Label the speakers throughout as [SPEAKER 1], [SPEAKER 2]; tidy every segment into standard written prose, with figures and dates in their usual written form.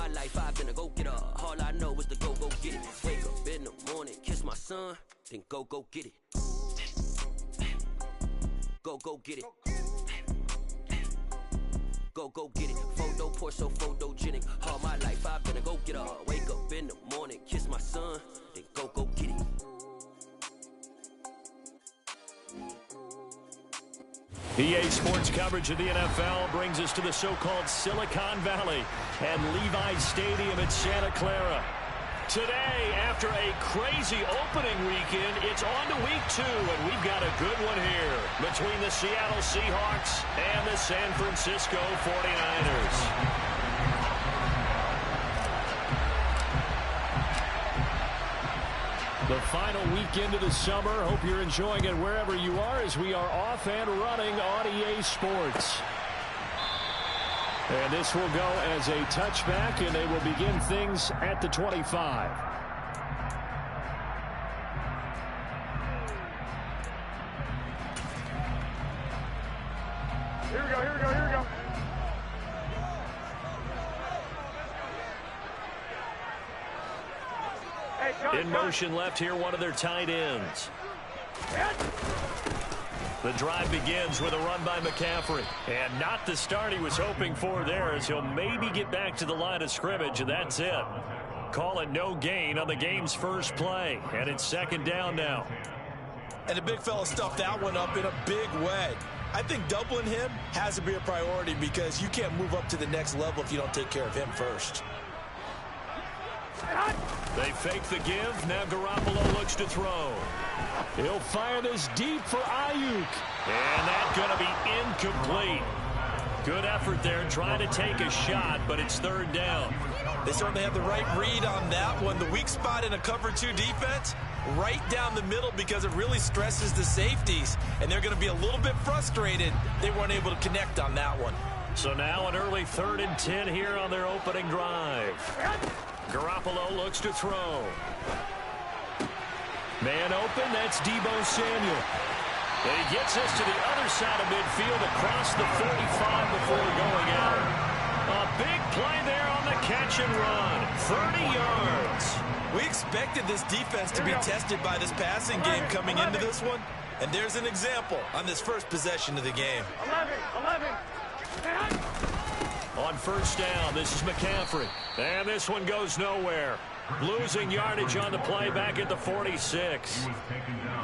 [SPEAKER 1] my life, I've been a go-getter. All I know is to go get it. Wake up in the morning, kiss my son, then go get it. Go get it. Go get it. Photo poor, so photogenic. All my life, I've been a go-getter. Wake up in the morning, kiss my son, then go get it.
[SPEAKER 2] EA Sports coverage of the NFL brings us to the so-called Silicon Valley and Levi's Stadium in Santa Clara. Today, after a crazy opening weekend, it's on to week 2, and we've got a good one here between the Seattle Seahawks and the San Francisco 49ers. The final weekend of the summer. Hope you're enjoying it wherever you are as we are off and running on EA Sports. And this will go as a touchback, and they will begin things at the 25.
[SPEAKER 3] Here we go.
[SPEAKER 2] In motion left here, one of their tight ends. The drive begins with a run by McCaffrey. And not the start he was hoping for there, as he'll maybe get back to the line of scrimmage, and that's it. Call it no gain on the game's first play. And it's second down now.
[SPEAKER 4] And the big fella stuffed that one up in a big way. I think doubling him has to be a priority because you can't move up to the next level if you don't take care of him first.
[SPEAKER 2] They fake the give. Now Garoppolo looks to throw. He'll fire this deep for Ayuk. And that's going to be incomplete. Good effort there trying to take a shot, but it's third down.
[SPEAKER 4] They certainly have the right read on that one. The weak spot in a cover 2 defense, right down the middle because it really stresses the safeties. And they're going to be a little bit frustrated they weren't able to connect on that one.
[SPEAKER 2] So now an early 3rd and 10 here on their opening drive. Garoppolo looks to throw. Man open, that's Deebo Samuel. And he gets us to the other side of midfield across the 45 before going out. A big play there on the catch and run. 30 yards.
[SPEAKER 4] We expected this defense to be tested by this passing game coming into this one. And there's an example on this first possession of the game.
[SPEAKER 3] 11.
[SPEAKER 2] On first down, this is McCaffrey. And this one goes nowhere. Losing yardage on the play back at the 46.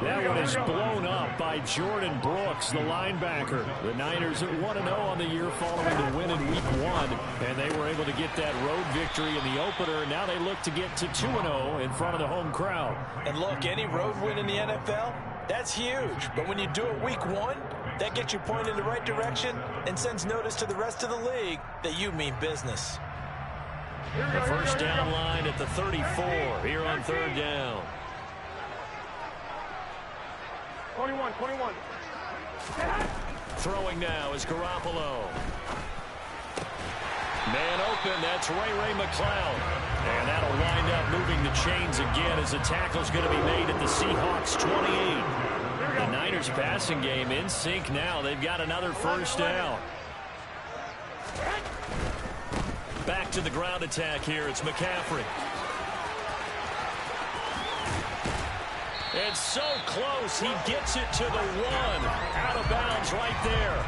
[SPEAKER 2] That one is blown up by Jordan Brooks, the linebacker. The Niners at 1-0 on the year following the win in week 1. And they were able to get that road victory in the opener. Now they look to get to 2-0 in front of the home crowd.
[SPEAKER 4] And look, any road win in the NFL, that's huge. But when you do it week 1, that gets you pointed in the right direction and sends notice to the rest of the league that you mean business.
[SPEAKER 2] The first down line at the 34 here on third down.
[SPEAKER 3] 21.
[SPEAKER 2] Throwing now is Garoppolo. Man open, that's Ray McCloud. And that'll wind up moving the chains again as the tackle's going to be made at the Seahawks 28. The Niners passing game in sync now. They've got another first down. Back to the ground attack here. It's McCaffrey. It's so close. He gets it to the 1. Out of bounds right there.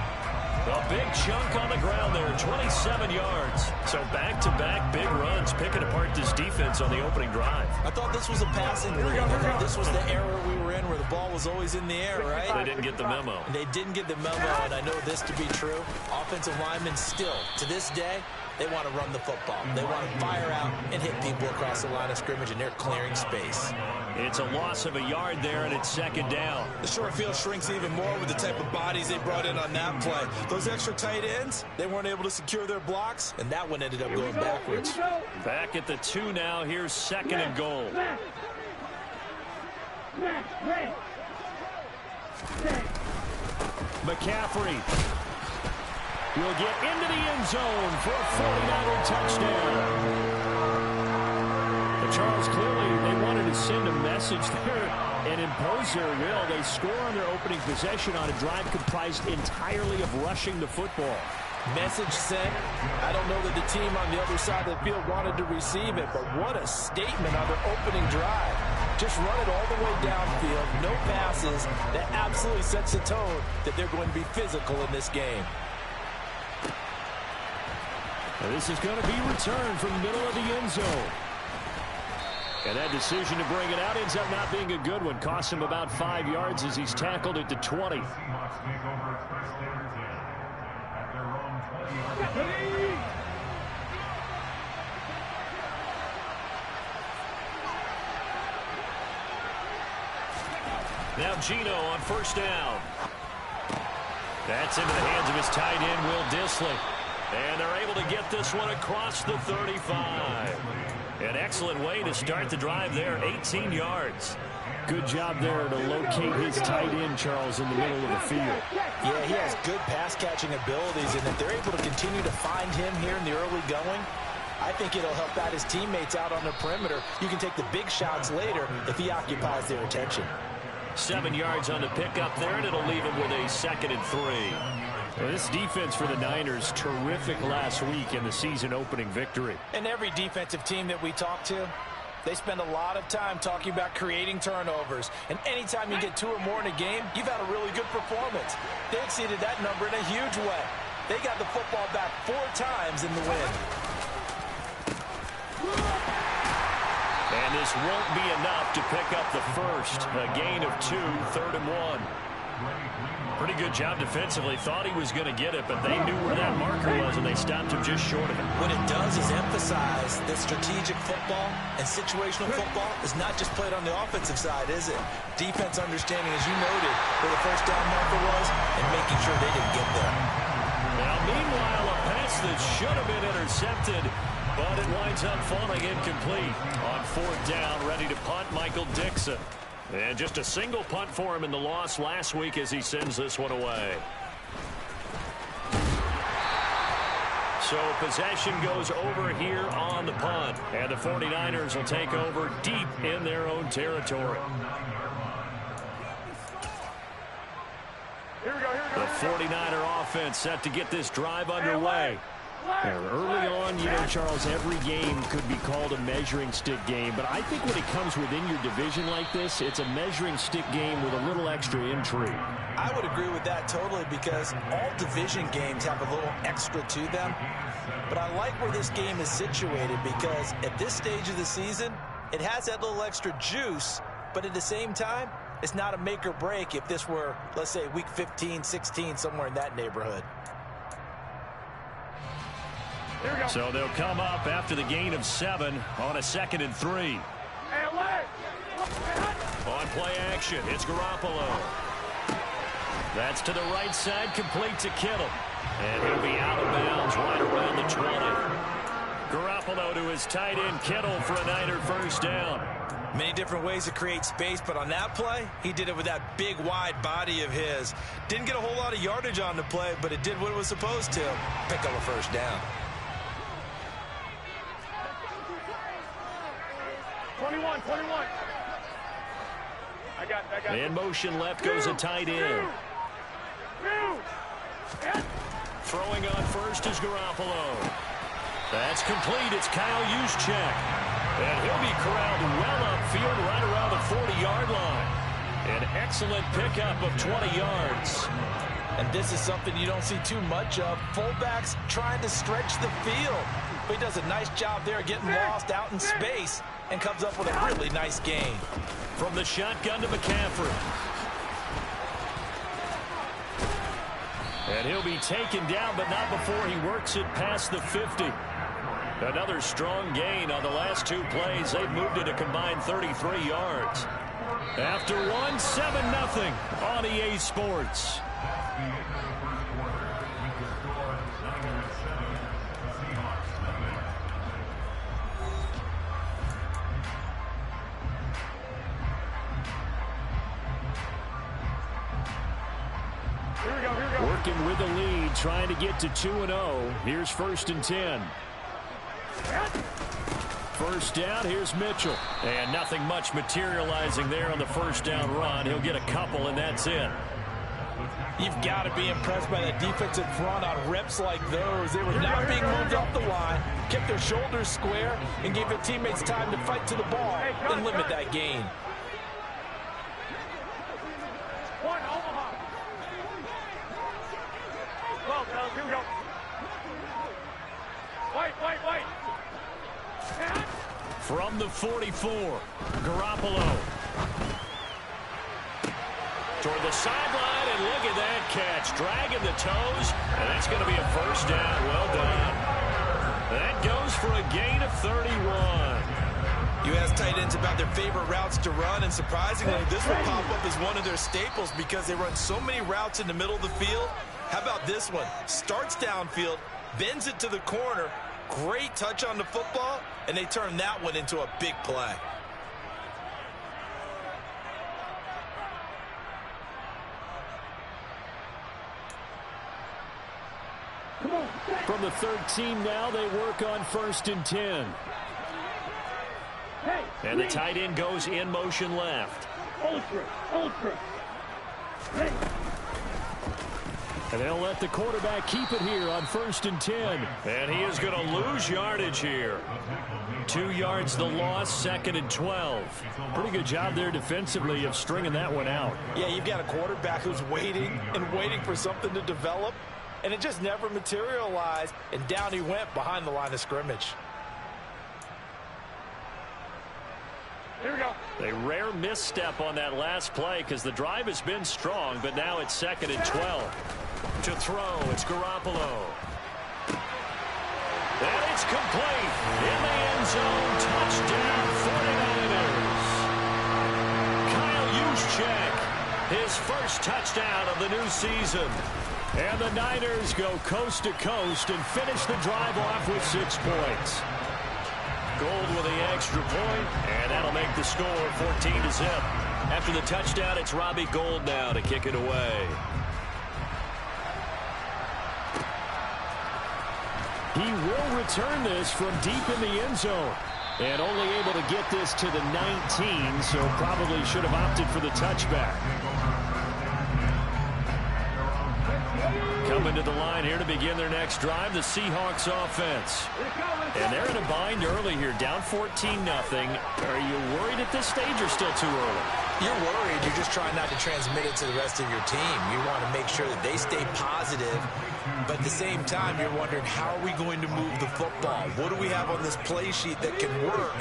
[SPEAKER 2] A big chunk on the ground there, 27 yards. So back-to-back big runs, picking apart this defense on the opening drive.
[SPEAKER 4] I thought this was a passing league. I thought this was the era we were in where the ball was always in the air, right?
[SPEAKER 2] They didn't get the memo.
[SPEAKER 4] They didn't get the memo, and I know this to be true. Offensive linemen still, to this day, they want to run the football. They want to fire out and hit people across the line of scrimmage, and they're clearing space.
[SPEAKER 2] It's a loss of a yard there, and it's second down.
[SPEAKER 4] The short field shrinks even more with the type of bodies they brought in on that play. Those extra tight ends, they weren't able to secure their blocks, and that one ended up going backwards.
[SPEAKER 2] Back at the 2 now. Here's second and goal. McCaffrey will get into the end zone for a 49er touchdown. Charles, clearly they wanted to send a message there and impose their will. They score on their opening possession on a drive comprised entirely of rushing the football.
[SPEAKER 4] Message sent. I don't know that the team on the other side of the field wanted to receive it, but what a statement on their opening drive. Just run it all the way downfield, no passes. That absolutely sets the tone that they're going to be physical in this game.
[SPEAKER 2] This is going to be returned from the middle of the end zone. And that decision to bring it out ends up not being a good one. Costs him about 5 yards as he's tackled at the 20. Now Gino on first down. That's into the hands of his tight end, Will Dissly. And they're able to get this one across the 35. An excellent way to start the drive there, 18 yards. Good job there to locate his tight end, Charles, in the middle of the field.
[SPEAKER 4] Yeah, he has good pass-catching abilities, and if they're able to continue to find him here in the early going, I think it'll help out his teammates out on the perimeter. You can take the big shots later if he occupies their attention.
[SPEAKER 2] 7 yards on the pickup there, and it'll leave him with a 2nd and 3. Well, this defense for the Niners, terrific last week in the season-opening victory.
[SPEAKER 4] And every defensive team that we talk to, they spend a lot of time talking about creating turnovers. And anytime you get 2 or more in a game, you've had a really good performance. They exceeded that number in a huge way. They got the football back 4 times in the win.
[SPEAKER 2] And this won't be enough to pick up the first. A gain of 2, 3rd and 1. Pretty good job defensively. Thought he was going to get it, but they knew where that marker was, and they stopped him just short of it.
[SPEAKER 4] What it does is emphasize that strategic football and situational football is not just played on the offensive side, is it? Defense understanding, as you noted, where the first down marker was and making sure they didn't get there.
[SPEAKER 2] Now, meanwhile, a pass that should have been intercepted, but it winds up falling incomplete. On 4th down, ready to punt, Michael Dixon. And just a single punt for him in the loss last week as he sends this one away. So possession goes over here on the punt. And the 49ers will take over deep in their own territory.
[SPEAKER 3] Here we go, here we go.
[SPEAKER 2] The 49er offense set to get this drive underway. And early on, you know, Charles, every game could be called a measuring stick game. But I think when it comes within your division like this, it's a measuring stick game with a little extra intrigue.
[SPEAKER 4] I would agree with that totally because all division games have a little extra to them. But I like where this game is situated because at this stage of the season, it has that little extra juice. But at the same time, it's not a make or break if this were, let's say, week 15, 16, somewhere in that neighborhood.
[SPEAKER 2] So they'll come up after the gain of 7 on a 2nd and 3. On play action, it's Garoppolo. That's to the right side, complete to Kittle. And he'll be out of bounds right around the 20. Garoppolo to his tight end, Kittle, for a Niner first down.
[SPEAKER 4] Many different ways to create space, but on that play, he did it with that big, wide body of his. Didn't get a whole lot of yardage on the play, but it did what it was supposed to. Pick up a first down.
[SPEAKER 3] 21. I got.
[SPEAKER 2] In motion left goes a tight end. Throwing on first is Garoppolo. That's complete. It's Kyle Juszczyk. And he'll be corralled well upfield right around the 40-yard line. An excellent pickup of 20 yards.
[SPEAKER 4] And this is something you don't see too much of. Fullbacks trying to stretch the field. But he does a nice job there getting lost out in space and comes up with a really nice gain.
[SPEAKER 2] From the shotgun to McCaffrey. And he'll be taken down, but not before he works it past the 50. Another strong gain on the last 2 plays. They've moved it a combined 33 yards. After 1, 7-0 on EA Sports. Working with the lead, trying to get to 2-0. Here's 1st and 10. First down, here's Mitchell. And nothing much materializing there on the first down run. He'll get a couple, and that's it.
[SPEAKER 4] You've got to be impressed by that defensive front on reps like those. They were not being moved off the line, kept their shoulders square, and gave their teammates time to fight to the ball and limit that gain.
[SPEAKER 3] One, Omaha. Well, fellas, here we go. Wait.
[SPEAKER 2] From the 44, Garoppolo. Toward the sideline, and look at that catch. Dragging the toes, and that's going to be a first down. Well done. That goes for a gain of 31.
[SPEAKER 4] You ask tight ends about their favorite routes to run, and surprisingly, this will pop up as one of their staples because they run so many routes in the middle of the field. How about this one? Starts downfield, bends it to the corner, great touch on the football, and they turn that one into a big play.
[SPEAKER 2] From the 13 now, they work on 1st and 10. And the tight end goes in motion left.
[SPEAKER 3] Ultra. Hey.
[SPEAKER 2] And they'll let the quarterback keep it here on 1st and 10. And he is going to lose yardage here. 2 yards the loss, 2nd and 12. Pretty good job there defensively of stringing that one out.
[SPEAKER 4] Yeah, you've got a quarterback who's waiting and waiting for something to develop, and it just never materialized, and down he went behind the line of scrimmage.
[SPEAKER 3] Here we go.
[SPEAKER 2] A rare misstep on that last play because the drive has been strong, but now it's 2nd and 12. To throw, it's Garoppolo. And it's complete. In the end zone, touchdown 49ers. Kyle Juszczyk, his first touchdown of the new season. And the Niners go coast to coast and finish the drive off with 6 points. Gold with the extra point, and that'll make the score 14-0. After the touchdown, it's Robbie Gould now to kick it away. He will return this from deep in the end zone. And only able to get this to the 19, so probably should have opted for the touchback. Coming to the line here to begin their next drive, the Seahawks offense. And they're in a bind early here, down 14-0. Are you worried at this stage or still too early?
[SPEAKER 4] You're worried. You're just trying not to transmit it to the rest of your team. You want to make sure that they stay positive. But at the same time, you're wondering, how are we going to move the football? What do we have on this play sheet that can work?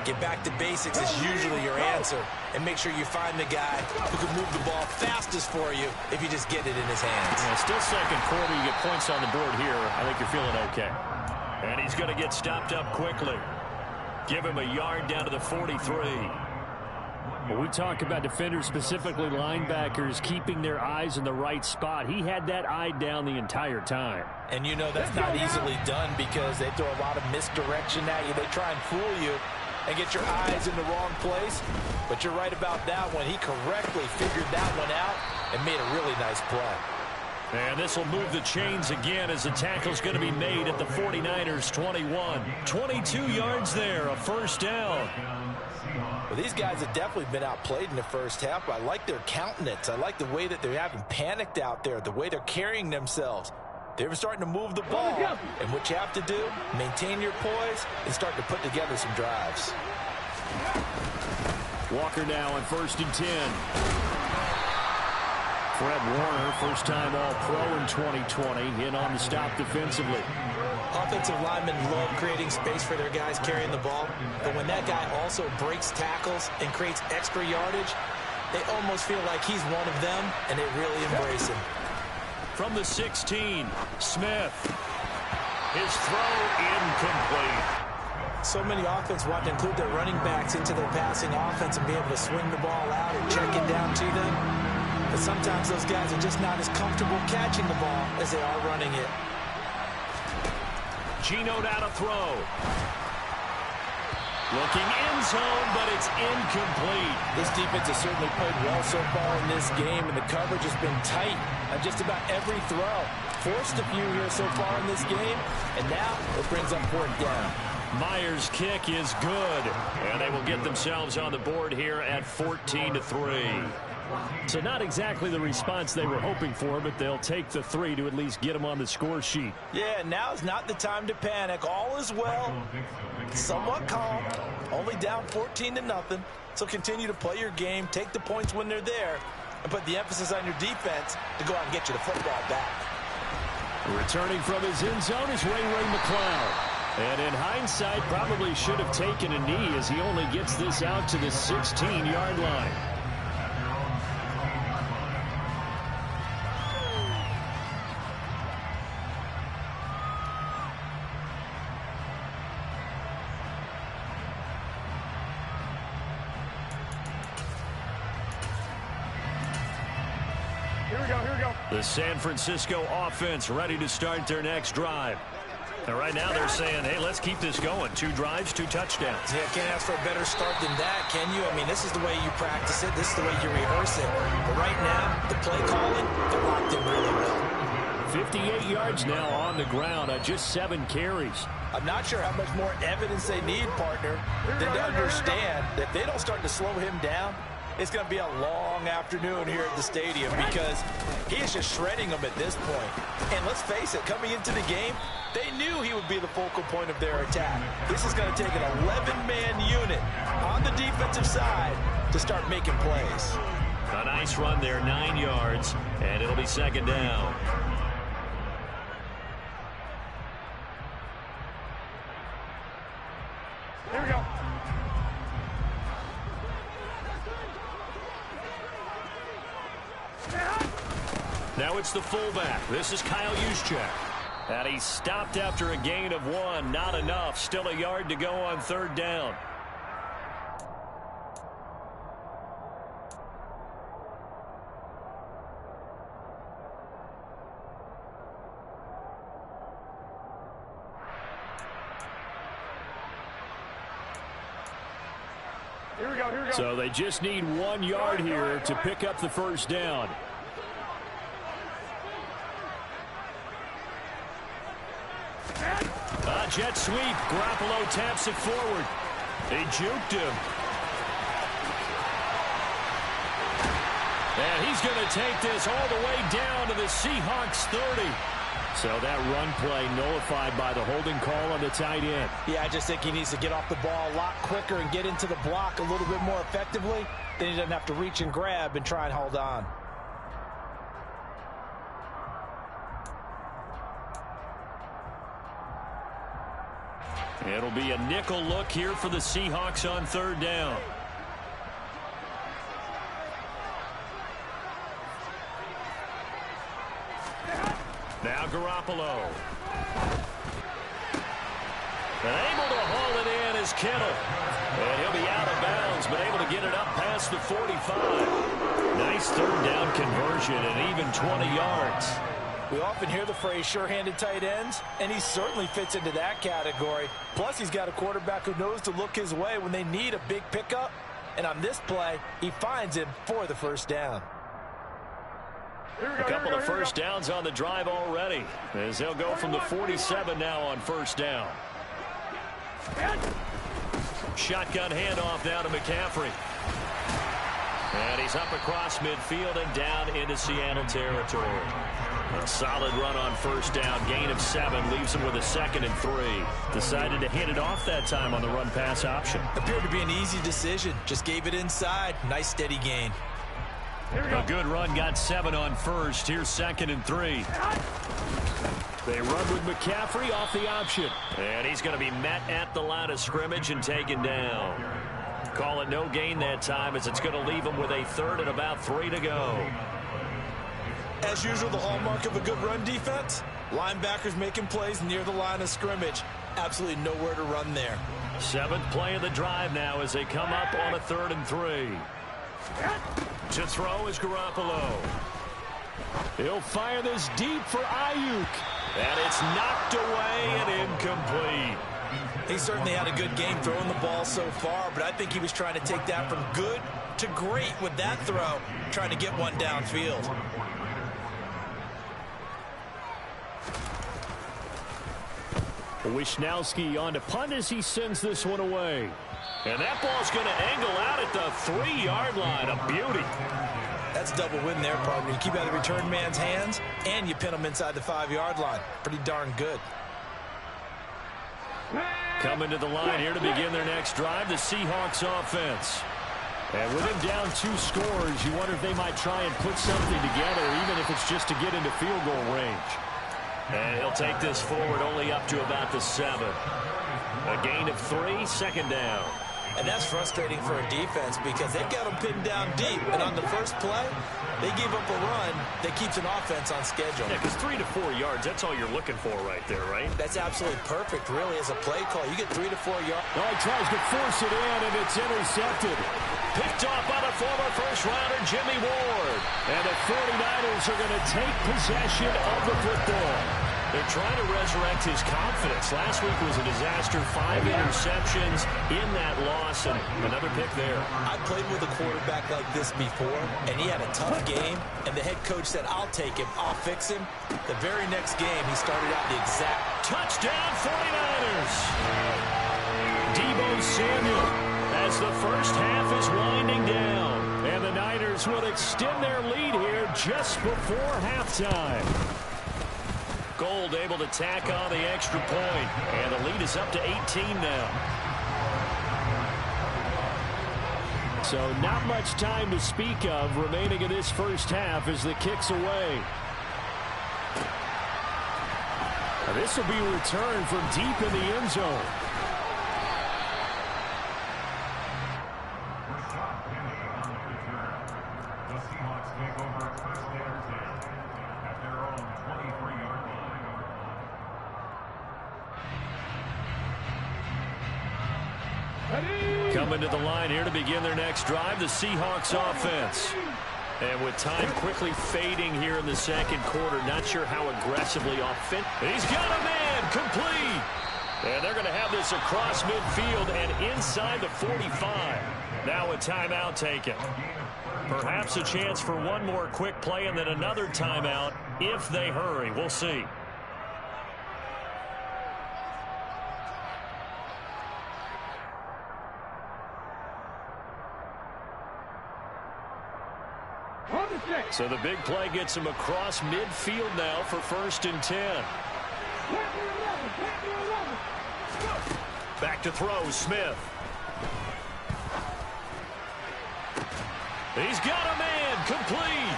[SPEAKER 4] Get back to basics is usually your answer. And make sure you find the guy who can move the ball fastest for you if you just get it in his hands.
[SPEAKER 2] Yeah, still second quarter. You get points on the board here. I think you're feeling okay. And he's going to get stopped up quickly. Give him a yard down to the 43. When we talk about defenders, specifically linebackers, keeping their eyes in the right spot, he had that eye down the entire time.
[SPEAKER 4] And you know that's not easily done because they throw a lot of misdirection at you. They try and fool you and get your eyes in the wrong place. But you're right about that one. He correctly figured that one out and made a really nice play.
[SPEAKER 2] And this will move the chains again as the tackle's going to be made at the 49ers 21. 22 yards there, a first down.
[SPEAKER 4] Well, these guys have definitely been outplayed in the first half. I like their countenance. I like the way that they haven't panicked out there, the way they're carrying themselves. They're starting to move the ball. And what you have to do, maintain your poise and start to put together some drives.
[SPEAKER 2] Walker now on 1st and 10. Fred Warner, first-time All-Pro in 2020, in on the stop defensively.
[SPEAKER 4] Offensive linemen love creating space for their guys carrying the ball, but when that guy also breaks tackles and creates extra yardage, they almost feel like he's one of them, and they really embrace him.
[SPEAKER 2] From the 16, Smith. His throw incomplete.
[SPEAKER 4] So many offenses want to include their running backs into their passing offense and be able to swing the ball out or check it down to them. But sometimes those guys are just not as comfortable catching the ball as they are running it.
[SPEAKER 2] Geno down to throw. Looking end zone, but it's incomplete.
[SPEAKER 4] This defense has certainly played well so far in this game, and the coverage has been tight on just about every throw. Forced a few here so far in this game, and now it brings up 4th down.
[SPEAKER 2] Myers' kick is good, and they will get themselves on the board here at 14-3. So not exactly the response they were hoping for, but they'll take the 3 to at least get them on the score sheet.
[SPEAKER 4] Yeah, now's not the time to panic. All is well, somewhat calm, only down 14-0. So continue to play your game, take the points when they're there, and put the emphasis on your defense to go out and get you the football back.
[SPEAKER 2] Returning from his end zone is Ray McCloud. And in hindsight, probably should have taken a knee as he only gets this out to the 16-yard line.
[SPEAKER 3] Here we go.
[SPEAKER 2] The San Francisco offense ready to start their next drive. And right now they're saying, hey, let's keep this going. 2 drives, 2 touchdowns.
[SPEAKER 4] Yeah, can't ask for a better start than that, can you? I mean, this is the way you practice it. This is the way you rehearse it. But right now, the play calling, they're locked in really well.
[SPEAKER 2] 58 yards now on the ground on just 7 carries.
[SPEAKER 4] I'm not sure how much more evidence they need, partner, than to understand that if they don't start to slow him down, it's going to be a long afternoon here at the stadium because he is just shredding them at this point. And let's face it, coming into the game, they knew he would be the focal point of their attack. This is going to take an 11-man unit on the defensive side to start making plays.
[SPEAKER 2] A nice run there, 9 yards, and it'll be 2nd down.
[SPEAKER 3] Here we go.
[SPEAKER 2] Now it's the fullback. This is Kyle Juszczyk. And he stopped after a gain of 1. Not enough. Still a yard to go on 3rd down.
[SPEAKER 3] Here we go.
[SPEAKER 2] So they just need 1 yard here to pick up the 1st down. Jet sweep. Garoppolo taps it forward. They juked him. And he's going to take this all the way down to the Seahawks 30. So that run play nullified by the holding call on the tight end.
[SPEAKER 4] Yeah, I just think he needs to get off the ball a lot quicker and get into the block a little bit more effectively. Then he doesn't have to reach and grab and try and hold on.
[SPEAKER 2] It'll be a nickel look here for the Seahawks on 3rd down. Now Garoppolo. And able to haul it in is Kittle. And he'll be out of bounds, but able to get it up past the 45. Nice 3rd down conversion and even 20 yards.
[SPEAKER 4] We often hear the phrase sure-handed tight ends, and he certainly fits into that category. Plus, he's got a quarterback who knows to look his way when they need a big pickup. And on this play, he finds him for the 1st down.
[SPEAKER 2] A couple of 1st downs on the drive already, as they'll go from the 47 now on 1st down. Shotgun handoff now to McCaffrey. And he's up across midfield and down into Seattle territory. A solid run on 1st down. Gain of 7 leaves him with a 2nd and 3. Decided to hand it off that time on the run-pass option.
[SPEAKER 4] Appeared to be an easy decision. Just gave it inside. Nice steady gain.
[SPEAKER 2] A good run. Got 7 on 1st. Here's 2nd and 3. They run with McCaffrey off the option. And he's going to be met at the line of scrimmage and taken down. Call it no gain that time as it's going to leave him with a 3rd and about 3 to go.
[SPEAKER 4] As usual, the hallmark of a good run defense, linebackers making plays near the line of scrimmage. Absolutely nowhere to run there.
[SPEAKER 2] 7th play of the drive now as they come up on a 3rd and 3. To throw is Garoppolo. He'll fire this deep for Ayuk. And it's knocked away and incomplete.
[SPEAKER 4] He certainly had a good game throwing the ball so far, but I think he was trying to take that from good to great with that throw, trying to get one downfield.
[SPEAKER 2] Wisnowski on to punt as he sends this one away. And that ball's going to angle out at the 3-yard line. A beauty.
[SPEAKER 4] That's a double win there, partner. You keep out of the return man's hands, and you pin them inside the 5-yard line. Pretty darn good.
[SPEAKER 2] Coming to the line here to begin their next drive, the Seahawks offense. And with him down 2 scores, you wonder if they might try and put something together, even if it's just to get into field goal range. And he'll take this forward only up to about the 7. A gain of 3, second down.
[SPEAKER 4] And that's frustrating for a defense because they've got them pinned down deep. And on the first play, they gave up a run that keeps an offense on schedule.
[SPEAKER 2] Yeah, because 3 to 4 yards, that's all you're looking for right there, right?
[SPEAKER 4] That's absolutely perfect, really, as a play call. You get 3 to 4 yards.
[SPEAKER 2] Oh, he tries to force it in, and it's intercepted. Picked off by the former first-rounder, Jimmy Ward. And the 49ers are going to take possession of the football. They're trying to resurrect his confidence. Last week was a disaster, 5 interceptions in that loss, and another pick there.
[SPEAKER 4] I played with a quarterback like this before, and he had a tough game, and the head coach said, I'll take him, I'll fix him. The very next game, he started out the exact
[SPEAKER 2] touchdown 49ers. Deebo Samuel as the first half is winding down, and the Niners will extend their lead here just before halftime. Gold able to tack on the extra point, and the lead is up to 18 now. So not much time to speak of remaining in this first half as the kick's away. Now this will be returned from deep in the end zone. Coming to the line here to begin their next drive, the Seahawks offense. And with time quickly fading here in the second quarter, not sure how aggressively offensive. He's got a man, complete. And they're going to have this across midfield and inside the 45. Now a timeout taken. Perhaps a chance for one more quick play and then another timeout if they hurry. We'll see. So the big play gets him across midfield now for 1st and 10. Back to throw, Smith. He's got a man, complete.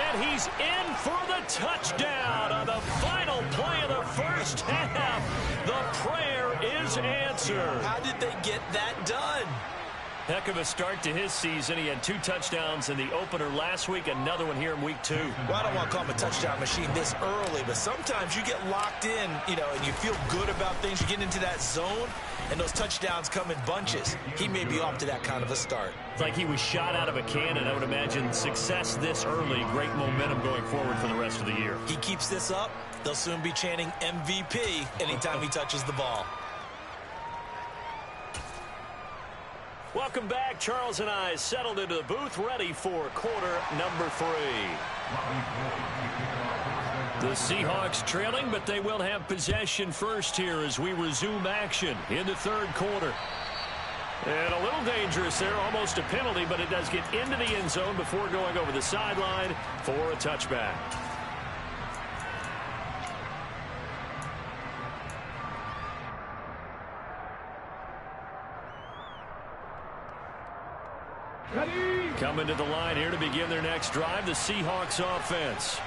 [SPEAKER 2] And he's in for the touchdown on the final play of the first half. The prayer is answered.
[SPEAKER 4] How did they get that done?
[SPEAKER 2] Heck of a start to his season. He had 2 touchdowns in the opener last week, another one here in week 2.
[SPEAKER 4] Well, I don't want to call him a touchdown machine this early, but sometimes you get locked in, and you feel good about things. You get into that zone, and those touchdowns come in bunches. He may be off to that kind of a start.
[SPEAKER 2] It's like he was shot out of a cannon. I would imagine success this early, great momentum going forward for the rest of the year.
[SPEAKER 4] He keeps this up, they'll soon be chanting MVP anytime he touches the ball.
[SPEAKER 2] Welcome back. Charles and I settled into the booth, ready for quarter number 3. The Seahawks trailing, but they will have possession first here as we resume action in the third quarter. And a little dangerous there, almost a penalty, but it does get into the end zone before going over the sideline for a touchback. Coming to the line here to begin their next drive, the Seahawks offense.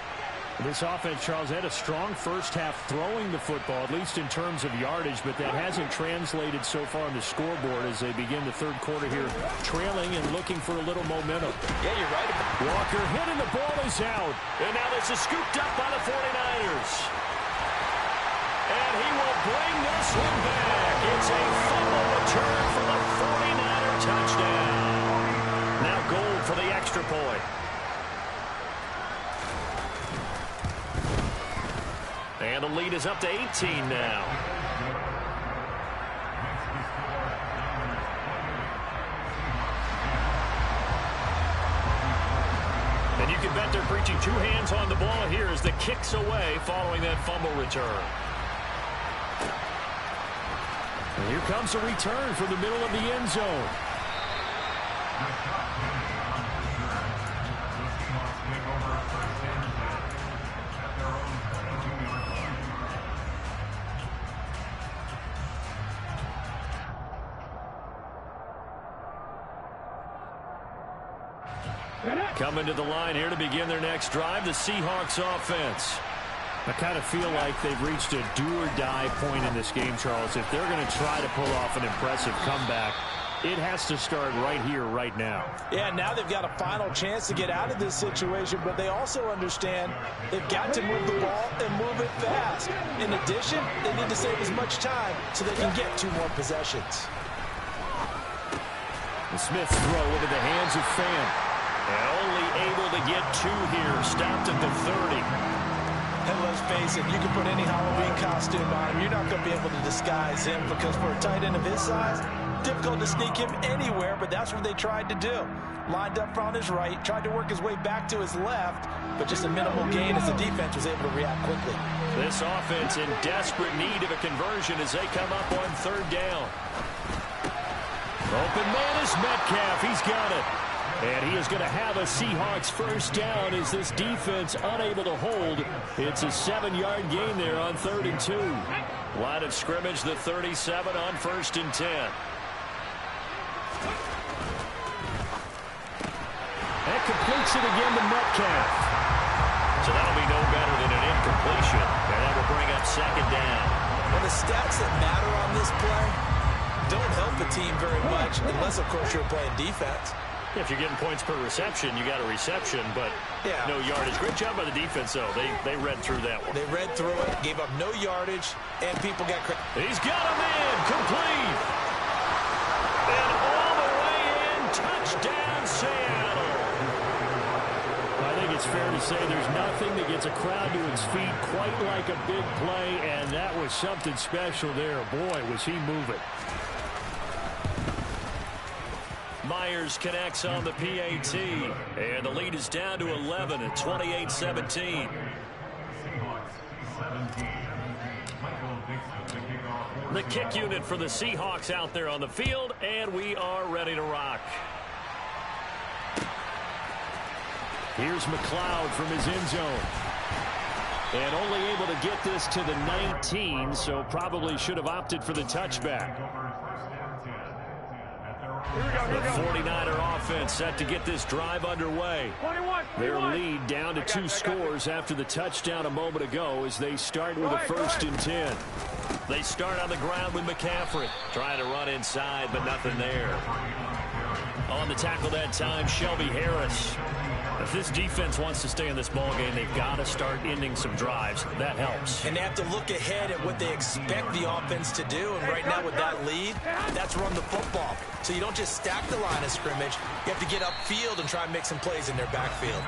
[SPEAKER 2] This offense, Charles, had a strong first half throwing the football, at least in terms of yardage, but that hasn't translated so far on the scoreboard as they begin the third quarter here, trailing and looking for a little momentum.
[SPEAKER 4] Yeah, you're right.
[SPEAKER 2] Walker hit and the ball is out. And now this is scooped up by the 49ers. And he will bring this one back. It's a fumble return for the 49er touchdown. Now goal for the extra point. And the lead is up to 18 now. And you can bet they're preaching 2 hands on the ball here as the kick's away following that fumble return. And here comes a return from the middle of the end zone. Coming to the line here to begin their next drive, the Seahawks offense. I kind of feel like they've reached a do-or-die point in this game, Charles. If they're going to try to pull off an impressive comeback, it has to start right here, right now.
[SPEAKER 4] Yeah, now they've got a final chance to get out of this situation, but they also understand they've got to move the ball and move it fast. In addition, they need to save as much time so they can get 2 more possessions.
[SPEAKER 2] The Smith throw into the hands of Fan. And only able to get 2 here. Stopped at the 30.
[SPEAKER 4] And let's face it, you can put any Halloween costume on him. You're not going to be able to disguise him because for a tight end of his size, difficult to sneak him anywhere, but that's what they tried to do. Lined up on his right, tried to work his way back to his left, but just a minimal gain as the defense was able to react quickly.
[SPEAKER 2] This offense in desperate need of a conversion as they come up on 3rd down. Open man is Metcalf. He's got it. And he is going to have a Seahawks 1st down as this defense unable to hold. It's a 7-yard gain there on 3rd and 2. Line of scrimmage, the 37 on 1st and 10. That completes it again to Metcalf. So that'll be no better than an incompletion. And that will bring up 2nd down.
[SPEAKER 4] Well, the stats that matter on this play don't help the team very much unless, of course, you're playing defense.
[SPEAKER 2] If you're getting points per reception, you got a reception, but no yardage. Great job by the defense, though. They read through that one.
[SPEAKER 4] They read through it, gave up no yardage, and people got credit.
[SPEAKER 2] He's got a man, complete. And all the way in, touchdown, Seattle. I think it's fair to say there's nothing that gets a crowd to its feet quite like a big play, and that was something special there. Boy, was he moving. Myers connects on the PAT, and the lead is down to 11 at 28-17. The kick unit for the Seahawks out there on the field, and we are ready to rock. Here's McLeod from his end zone. And only able to get this to the 19, so probably should have opted for the touchback. The 49er offense set to get this drive underway. Their lead down to 2 scores after the touchdown a moment ago as they start with a 1st and 10. They start on the ground with McCaffrey. Trying to run inside, but nothing there. On the tackle that time, Shelby Harris. If this defense wants to stay in this ballgame, they've got to start ending some drives. That helps. And they have to look ahead at what they expect the offense to do. And right now with that lead, that's run the football. So you don't just stack the line of scrimmage. You have to get upfield and try and make some plays in their backfield.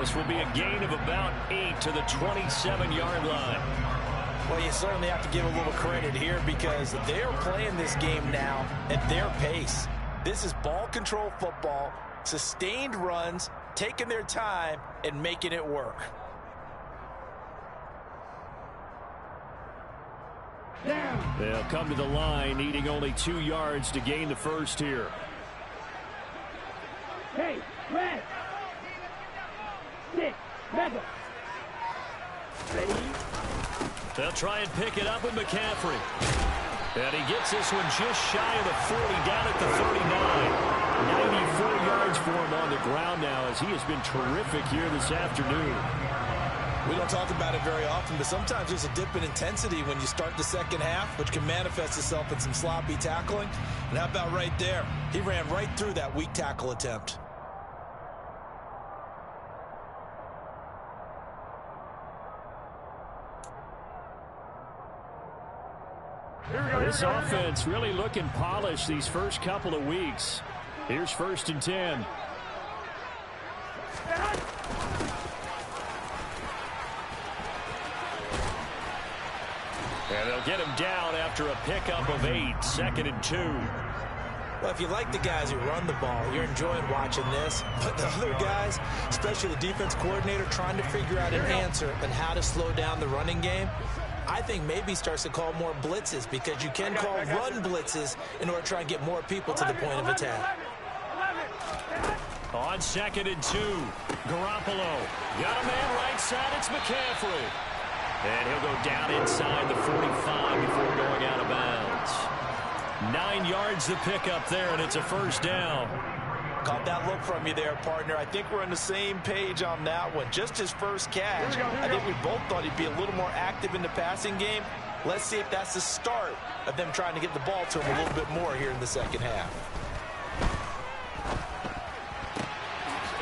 [SPEAKER 2] This will be a gain of about 8 to the 27-yard line. Well, you certainly have to give a little credit here because they're playing this game now at their pace. This is ball control football, sustained runs, taking their time and making it work. They'll come to the line, needing only 2 yards to gain the 1st here.
[SPEAKER 3] Hey, red. 6, 7. Ready?
[SPEAKER 2] They'll try and pick it up with McCaffrey. And he gets this one just shy of the 40, down at the 39. 94 yards for him on the ground now as he has been terrific here this afternoon. We don't talk about it very often, but sometimes there's a dip in intensity when you start the second half, which can manifest itself in some sloppy tackling. And how about right there? He ran right through that weak tackle attempt. This offense really looking polished these first couple of weeks. Here's 1st and 10. And they'll get him down after a pickup of 8, 2nd and 2. Well, if you like the guys who run the ball, you're enjoying watching this. But the other guys, especially the defense coordinator, trying to figure out an answer on how to slow down the running game, I think maybe starts to call more blitzes because you can call run blitzes in order to try and get more people to the point of attack. On 2nd and 2, Garoppolo got a man right side. It's McCaffrey. And he'll go down inside the 45 before going out of bounds. 9 yards to pick up there, and it's a 1st down.
[SPEAKER 4] Caught that look from you there, partner. I think we're on the same page on that one. Just his first catch. I think we both thought he'd be a little more active in the passing game. Let's see if that's the start of them trying to get the ball to him a little bit more here in the second half.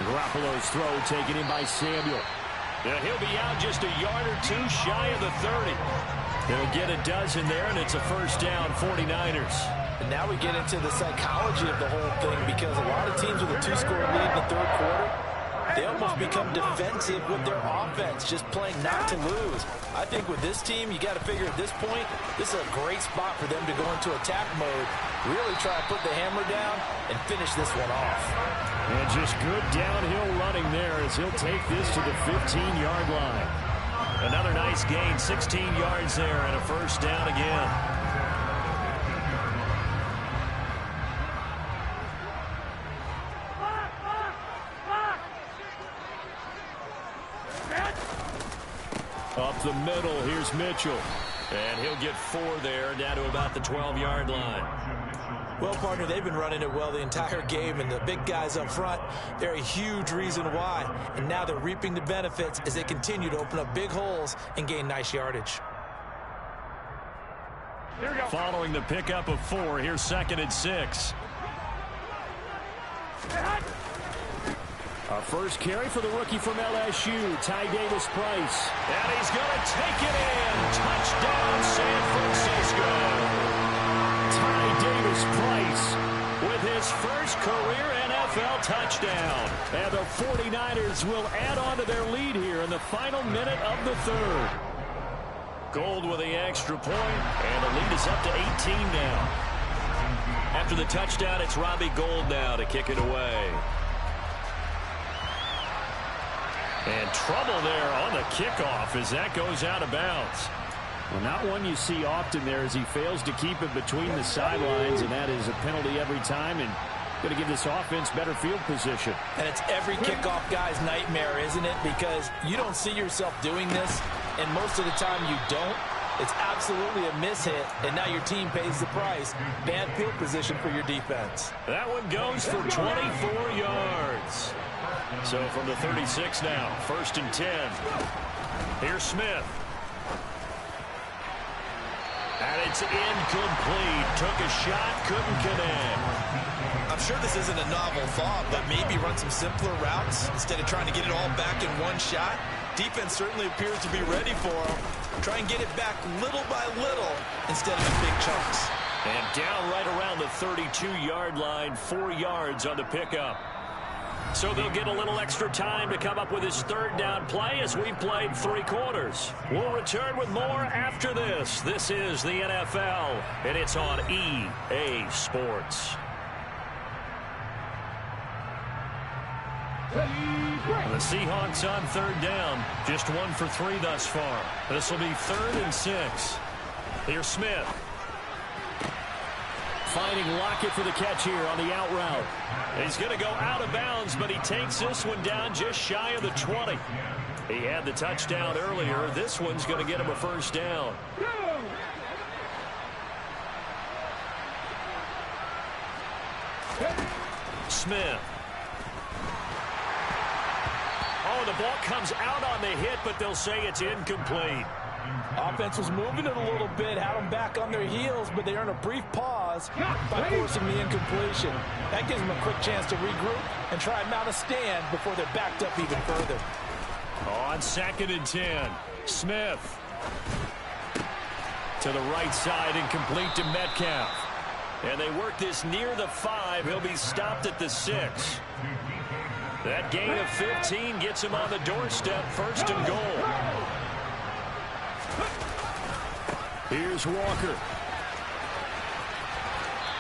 [SPEAKER 2] Garoppolo's throw taken in by Samuel. Now he'll be out just a yard or two shy of the 30. He'll get a dozen there, and it's a first down, 49ers.
[SPEAKER 4] And now we get into the psychology of the whole thing, because a lot of teams with a two-score lead in the third quarter, they almost become defensive with their offense, just playing not to lose. I think with this team, you got to figure at this point, this is a great spot for them to go into attack mode, really try to put the hammer down and finish this one off.
[SPEAKER 2] And just good downhill running there as he'll take this to the 15-yard line. Another nice gain, 16 yards there, and a first down again. Up the middle, here's Mitchell. And he'll get 4 there, down to about the 12-yard line.
[SPEAKER 4] Well, partner, they've been running it well the entire game, and the big guys up front, they're a huge reason why. And now they're reaping the benefits as they continue to open up big holes and gain nice yardage.
[SPEAKER 2] Following the pickup of 4, here's 2nd and 6. Our first carry for the rookie from LSU, Ty Davis-Price. And he's going to take it in. Touchdown, San Francisco. Ty Davis-Price with his first career NFL touchdown. And the 49ers will add on to their lead here in the final minute of the third. Gold with the extra point, and the lead is up to 18 now. After the touchdown, it's Robbie Gould now to kick it away. And trouble there on the kickoff as that goes out of bounds. Well, not one you see often there as he fails to keep it between the sidelines, and that is a penalty every time, and going to give this offense better field position.
[SPEAKER 4] And it's every kickoff guy's nightmare, isn't it? Because you don't see yourself doing this, and most of the time you don't. It's absolutely a mishit, and now your team pays the price. Bad field position for your defense.
[SPEAKER 2] That one goes for 24 yards. So from the 36 now, 1st and 10. Here's Smith. And it's incomplete. Took a shot, couldn't connect.
[SPEAKER 4] I'm sure this isn't a novel thought, but maybe run some simpler routes instead of trying to get it all back in one shot. Defense certainly appears to be ready for him. Try and get it back little by little instead of in big chunks.
[SPEAKER 2] And down right around the 32-yard line, 4 yards on the pickup. So they'll get a little extra time to come up with his third down play as we've played 3 quarters. We'll return with more after this. This is the NFL, and it's on EA Sports. The Seahawks on 3rd down. Just 1 for 3 thus far. This will be 3rd and 6. Here's Smith. Finding Lockett for the catch here on the out route. He's going to go out of bounds, but he takes this one down just shy of the 20. He had the touchdown earlier. This one's going to get him a first down. Smith. Oh, the ball comes out on the hit, but they'll say it's incomplete.
[SPEAKER 4] Offense was moving it a little bit, had them back on their heels, but they earned a brief pause by forcing the incompletion. That gives them a quick chance to regroup and try and mount a stand before they're backed up even further.
[SPEAKER 2] On 2nd and 10, Smith. To the right side, incomplete to Metcalf. And they work this near the 5. He'll be stopped at the 6. That gain of 15 gets him on the doorstep, 1st and goal. Here's Walker.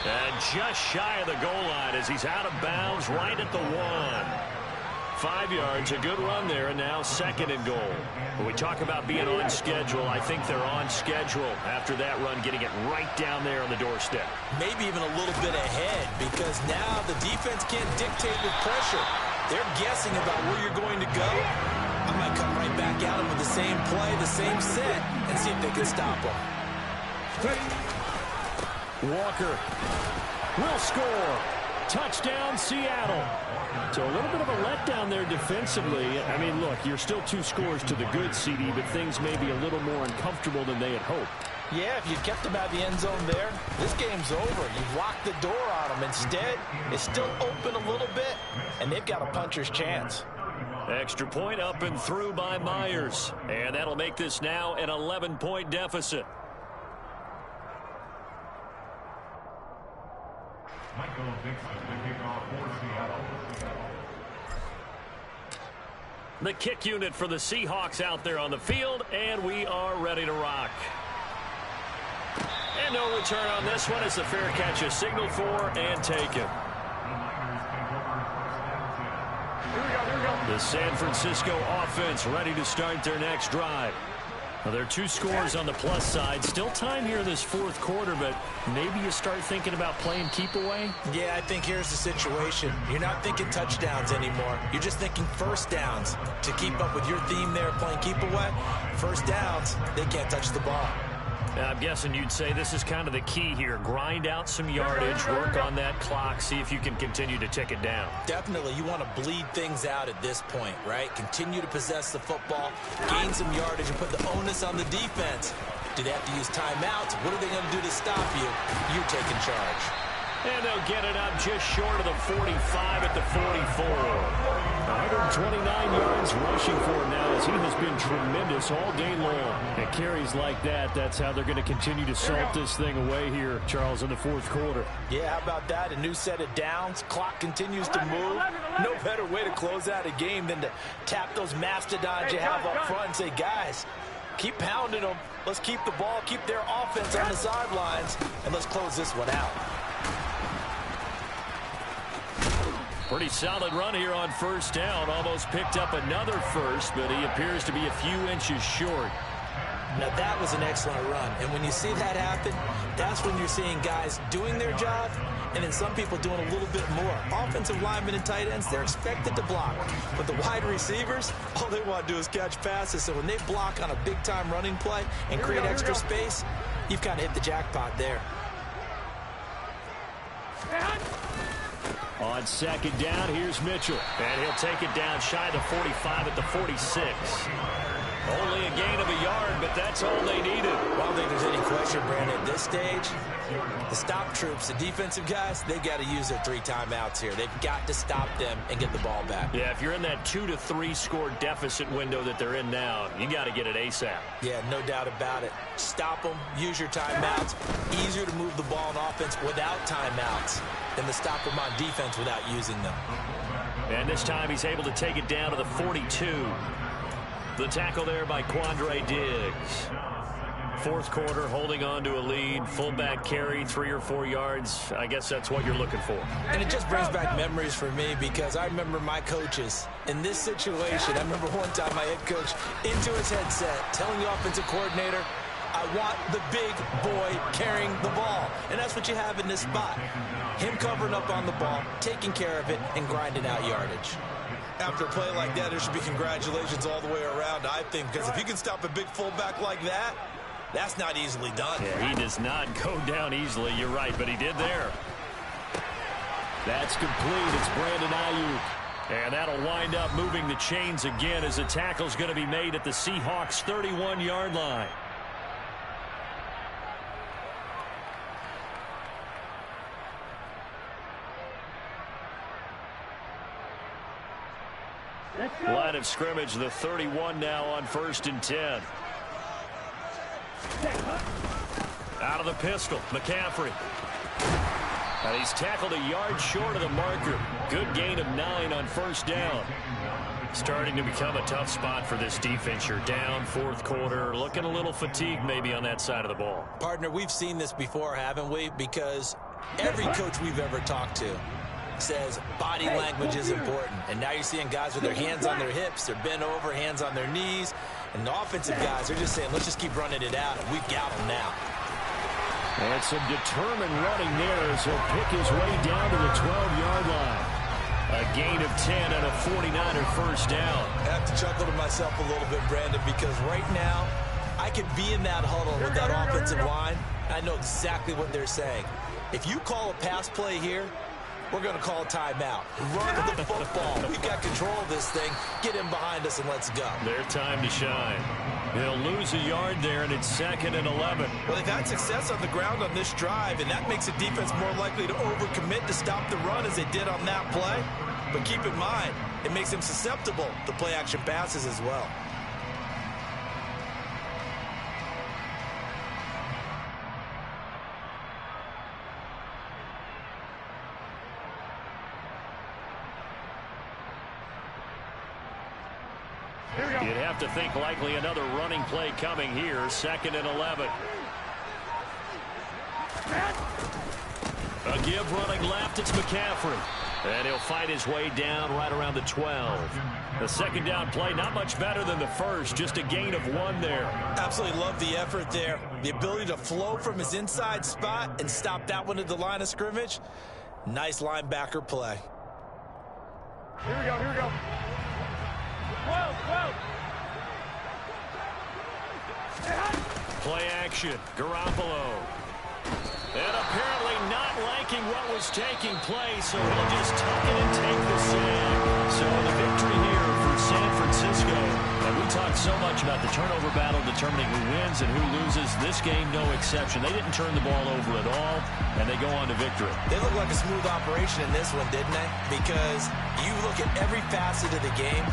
[SPEAKER 2] And just shy of the goal line as he's out of bounds right at the 1. 5 yards, a good run there, and now 2nd and goal. When we talk about being on schedule, I think they're on schedule after that run, getting it right down there on the doorstep.
[SPEAKER 4] Maybe even a little bit ahead, because now the defense can't dictate with pressure. They're guessing about where you're going to go. I might come right back at them with the same play, the same set, and see if they can stop them.
[SPEAKER 2] Walker will score. Touchdown, Seattle. So a little bit of a letdown there defensively. I mean, look, you're still 2 scores to the good, CD, but things may be a little more uncomfortable than they had hoped.
[SPEAKER 4] Yeah, if you kept them out of the end zone there, this game's over. You've locked the door on them. Instead, it's still open a little bit, and they've got a puncher's chance.
[SPEAKER 2] Extra point up and through by Myers. And that'll make this now an 11-point deficit. The kick unit for the Seahawks out there on the field, and we are ready to rock. And no return on this one as the fair catch is signaled for and taken. The San Francisco offense ready to start their next drive. Well, there are 2 scores on the plus side. Still time here in this 4th quarter, but maybe you start thinking about playing keep away?
[SPEAKER 4] Yeah, I think here's the situation. You're not thinking touchdowns anymore. You're just thinking first downs. To keep up with your theme there, playing keep away, first downs, they can't touch the ball.
[SPEAKER 2] I'm guessing you'd say this is kind of the key here. Grind out some yardage, work on that clock, see if you can continue to tick it down.
[SPEAKER 4] Definitely. You want to bleed things out at this point, right? Continue to possess the football, gain some yardage, and put the onus on the defense. Do they have to use timeouts? What are they going to do to stop you? You're taking charge.
[SPEAKER 2] And they'll get it up just short of the 45 at the 44. 129 yards rushing for him now as he has been tremendous all game long. And carries like that, that's how they're going to continue to salt this thing away here, Charles, in the 4th quarter.
[SPEAKER 4] Yeah, how about that? A new set of downs. Clock continues to move. No better way to close out a game than to tap those mastodons you have up front and say, guys, keep pounding them. Let's keep the ball, keep their offense on the sidelines, and let's close this one out.
[SPEAKER 2] Pretty solid run here on first down. Almost picked up another first, but he appears to be a few inches short.
[SPEAKER 4] Now, that was an excellent run. And when you see that happen, that's when you're seeing guys doing their job and then some people doing a little bit more. Offensive linemen and tight ends, they're expected to block. But the wide receivers, all they want to do is catch passes. So when they block on a big-time running play and create extra space, you've kind of hit the jackpot there.
[SPEAKER 2] On second down, here's Mitchell. And he'll take it down shy of the 45 at the 46. Only a gain of a yard, but that's all they needed.
[SPEAKER 4] I don't think there's any question, Brandon, at this stage. The stop troops, the defensive guys, they've got to use their 3 timeouts here. They've got to stop them and get the ball back.
[SPEAKER 2] Yeah, if you're in that 2 to 3 score deficit window that they're in now, you got to get it ASAP.
[SPEAKER 4] Yeah, no doubt about it. Stop them, use your timeouts. Easier to move the ball on offense without timeouts than to stop them on defense without using them.
[SPEAKER 2] And this time he's able to take it down to the 42. The tackle there by Quandre Diggs. 4th quarter, holding on to a lead. Fullback carry, 3 or 4 yards. I guess that's what you're looking for.
[SPEAKER 4] And it just brings back memories for me because I remember my coaches in this situation. I remember one time my head coach into his headset telling the offensive coordinator, I want the big boy carrying the ball. And that's what you have in this spot. Him covering up on the ball, taking care of it, and grinding out yardage. After a play like that, there should be congratulations all the way around, I think, because if you can stop a big fullback like that, that's not easily done.
[SPEAKER 2] Yeah, he does not go down easily, you're right, but he did there. That's complete. It's Brandon Ayuk. And that'll wind up moving the chains again as the tackle's going to be made at the Seahawks' 31-yard line. Line of scrimmage, the 31 now on 1st and 10. Out of the pistol, McCaffrey. And he's tackled a yard short of the marker. Good gain of 9 on first down. Starting to become a tough spot for this defense. You're down 4th quarter, looking a little fatigued maybe on that side of the ball.
[SPEAKER 4] Partner, we've seen this before, haven't we? Because every coach we've ever talked to says body language is important. And now you're seeing guys with their hands on their hips, they're bent over, hands on their knees. And the offensive guys are just saying, let's just keep running it out, and we've got them now.
[SPEAKER 2] And some determined running there as he'll pick his way down to the 12-yard line. A gain of 10 and a 49er first down.
[SPEAKER 4] I have to chuckle to myself a little bit, Brandon, because right now I could be in that huddle with that offensive line. I know exactly what they're saying. If you call a pass play here, We're going to call a timeout. Run the football. We've got control of this thing. Get him behind us and let's go.
[SPEAKER 2] Their time to shine. They'll lose a yard there, and it's 2nd and 11.
[SPEAKER 4] Well, they've had success on the ground on this drive, and that makes the defense more likely to overcommit to stop the run as they did on that play. But keep in mind, it makes them susceptible to play-action passes as well.
[SPEAKER 2] You'd have to think likely another running play coming here. 2nd and 11. A give running left. It's McCaffrey. And he'll fight his way down right around the 12. The second down play, not much better than the first. Just a gain of 1 there.
[SPEAKER 4] Absolutely love the effort there. The ability to flow from his inside spot and stop that one at the line of scrimmage. Nice linebacker play.
[SPEAKER 3] Here we go, here we go. 12, 12.
[SPEAKER 2] Play action. Garoppolo. And apparently not liking what was taking place, so he'll just tuck it and take the sack. So the victory here for San Francisco. And we talked so much about the turnover battle determining who wins and who loses. This game, no exception. They didn't turn the ball over at all, and they go on to victory.
[SPEAKER 4] They look like a smooth operation in this one, didn't they? Because you look at every facet of the game,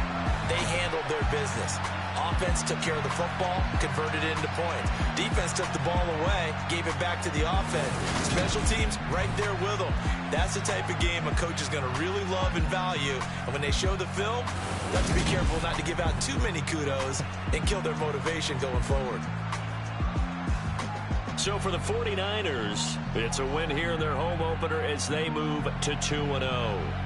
[SPEAKER 4] they handled their business. Offense took care of the football, converted it into points. Defense took the ball away, gave it back to the offense. Special teams, right there with them. That's the type of game a coach is going to really love and value. And when they show the film, you have to be careful not to give out too many kudos and kill their motivation going forward.
[SPEAKER 2] So for the 49ers, it's a win here in their home opener as they move to 2-0.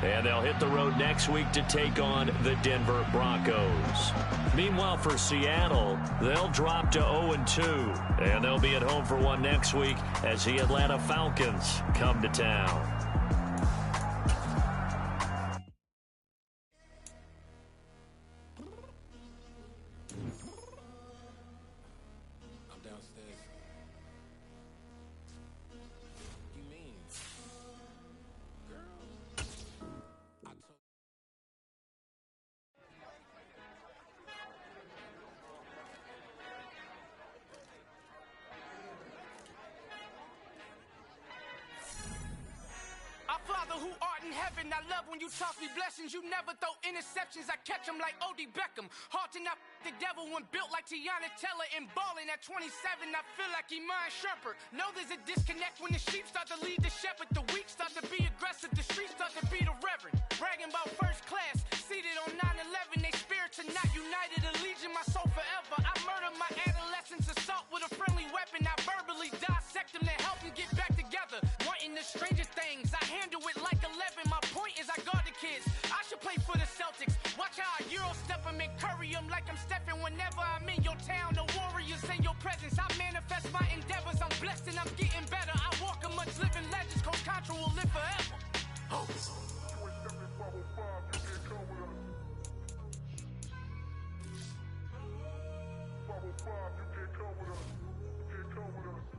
[SPEAKER 2] And they'll hit the road next week to take on the Denver Broncos. Meanwhile, for Seattle, they'll drop to 0-2. And they'll be at home for one next week as the Atlanta Falcons come to town.
[SPEAKER 5] Father who art in heaven, I love when you toss me blessings. You never throw interceptions, I catch them like O.D. Beckham. Hard to not the devil when built like Tiana Teller. And balling at 27, I feel like Iman Shumpert. Know there's a disconnect when the sheep start to lead the shepherd. The weak start to be aggressive, the streets start to be the reverend. Bragging about first class, seated on 9/11. They spirits are not united, a legion, my soul forever. I murder my adolescence, assault with a friendly weapon. I verbally dissect them to help them get back together. Wanting the strangest things, I handle it like 11. My point is I guard the kids. I should play for the Celtics. Watch how I Euro step them and curry them like I'm stepping. Whenever I'm in your town, the Warriors in your presence. I manifest my endeavors. I'm blessed and I'm getting better. I walk amongst living legends. Coach Contra will live forever. Oh. You can't come with us.